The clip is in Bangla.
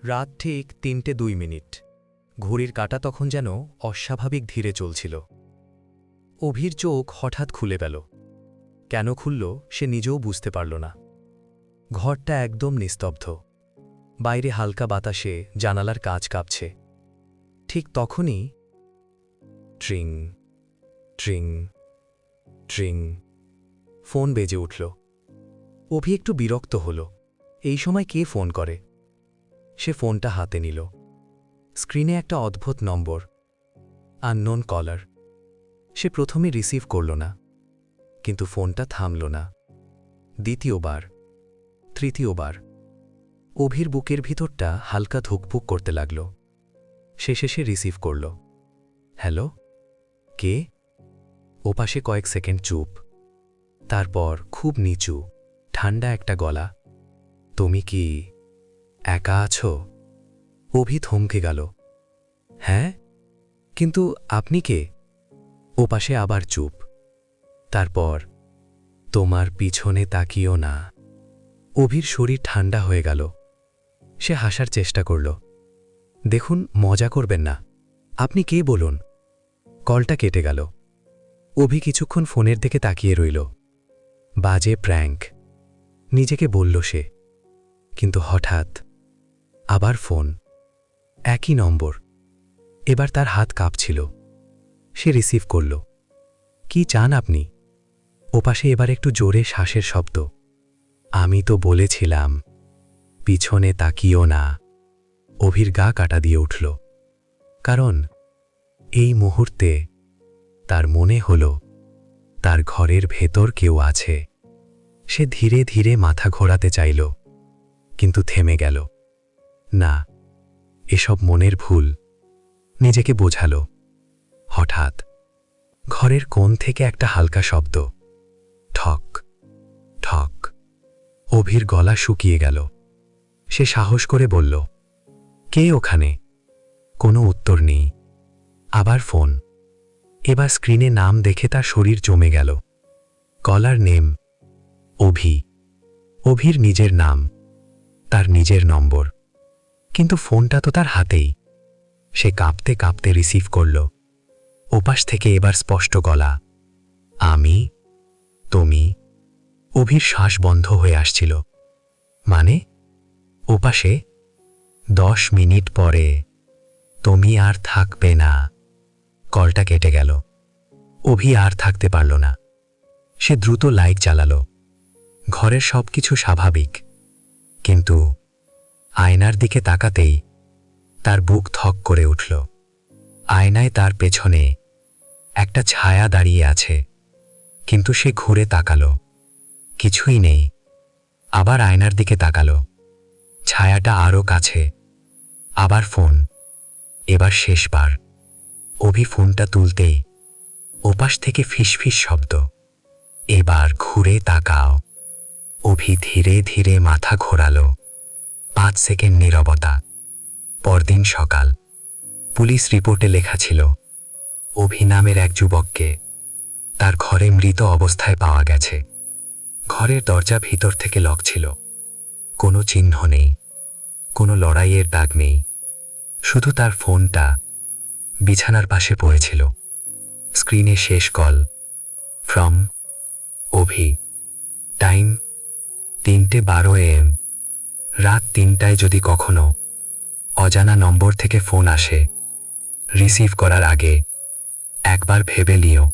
রাত ঠিক ৩:০২। ঘড়ির কাঁটা তখন যেন অস্বাভাবিক ধীরে চলছিল। অভির চোখ হঠাৎ খুলে গেল। কেন খুলল সে নিজেও বুঝতে পারল না। ঘরটা একদম নিস্তব্ধ। বাইরে হালকা বাতাসে জানালার কাঁচ কাঁপছে। ঠিক তখনই ট্রিং ট্রিং ট্রিং ফোন বেজে উঠল। অভি একটু বিরক্ত হল। এই সময় কে ফোন করে? সে ফোনটা হাতে নিল। স্ক্রিনে একটা অদ্ভুত নম্বর, আননোন কলার। সে প্রথমে রিসিভ করল না, কিন্তু ফোনটা থামল না। দ্বিতীয়বার, তৃতীয়বার। অভির বুকের ভিতরটা হালকা ধুকপুক করতে লাগল। শেষে সে রিসিভ করল। হ্যালো, কে? ওপাশে কয়েক সেকেন্ড চুপ। তারপর খুব নিচু, ঠান্ডা একটা গলা, তুমি কি একা আছো? অভি থমকে গেল। হ্যাঁ, কিন্তু আপনি কে? ওপাশে আবার চুপ। তারপর, তোমার পিছনে তাকিও না। অভির শরীর ঠান্ডা হয়ে গেল। সে হাসার চেষ্টা করল। দেখুন, মজা করবেন না। আপনি কে বলুন? কলটা কেটে গেল। অভি কিছুক্ষণ ফোনের দিকে তাকিয়ে রইল। বাজে প্র্যাঙ্ক, নিজেকে বলল সে। কিন্তু হঠাৎ আবার ফোন, একই নম্বর। এবার তার হাত কাঁপছিল। সে রিসিভ করল। কি চান আপনি? ওপাশে এবার একটু জোরে শ্বাসের শব্দ। আমি তো বলেছিলাম পিছনে তাকিও না। অভির গা কাটা দিয়ে উঠল। কারণ এই মুহূর্তে তার মনে হল তার ঘরের ভেতর কেউ আছে। সে ধীরে ধীরে মাথা ঘোরাতে চাইল, কিন্তু থেমে গেল। না, এসব মনের ভুল। নিজেকে বোঝাল। হঠাৎ ঘরের কোণ থেকে একটা হালকা শব্দ, ঠক ঠক। অভির গলা শুকিয়ে গেল। সে সাহস করে বলল, কে ওখানে? কোনো উত্তর নেই। আবার ফোন। এবার স্ক্রিনে নাম দেখে তার শরীর জমে গেল। কলার নেম অভি। অভির নিজের নাম, তার নিজের নম্বর। কিন্তু ফোনটা তো তার হাতেই। সে কাঁপতে কাঁপতে রিসিভ করল। ওপাশ থেকে এবার স্পষ্ট গলা, আমি, তুমি। অভির শ্বাস বন্ধ হয়ে আসছিল। মানে? ওপাশে 10 মিনিট পরে তুমি আর থাকবে না। কলটা কেটে গেল। অভি আর থাকতে পারল না। সে দ্রুত লাইট জ্বালাল। ঘরের সবকিছু স্বাভাবিক, কিন্তু আয়নার দিকে তাকাতেই তার বুক থক করে উঠল। আয়নায় তার পেছনে একটা ছায়া দাঁড়িয়ে আছে, কিন্তু সে ঘুরে তাকালো, কিছুই নেই। আবার আয়নার দিকে তাকালো, ছায়াটা আরও কাছে। আবার ফোন, এবার শেষবার। অভি ফোনটা তুলতেই ওপাশ থেকে ফিসফিস শব্দ, এবার ঘুরে তাকাও। অভি ধীরে ধীরে মাথা ঘোরালো। 5 সেকেন্ড নীরবতা। পরদিন সকাল। পুলিশ রিপোর্টে লেখা ছিল, অভি নামের এক যুবককে তার ঘরে মৃত অবস্থায় পাওয়া গেছে। ঘরের দরজা ভিতর থেকে লক ছিল। কোনো চিহ্ন নেই, কোনো লড়াইয়ের দাগ নেই। শুধু তার ফোনটা বিছানার পাশে পড়েছিল। স্ক্রিনে শেষ call, from Abhi. Time 3:12 AM। রাত 3টায় যদি কখনো অজানা নম্বর থেকে ফোন আসে, রিসিভ করার আগে একবার ভেবে নিও।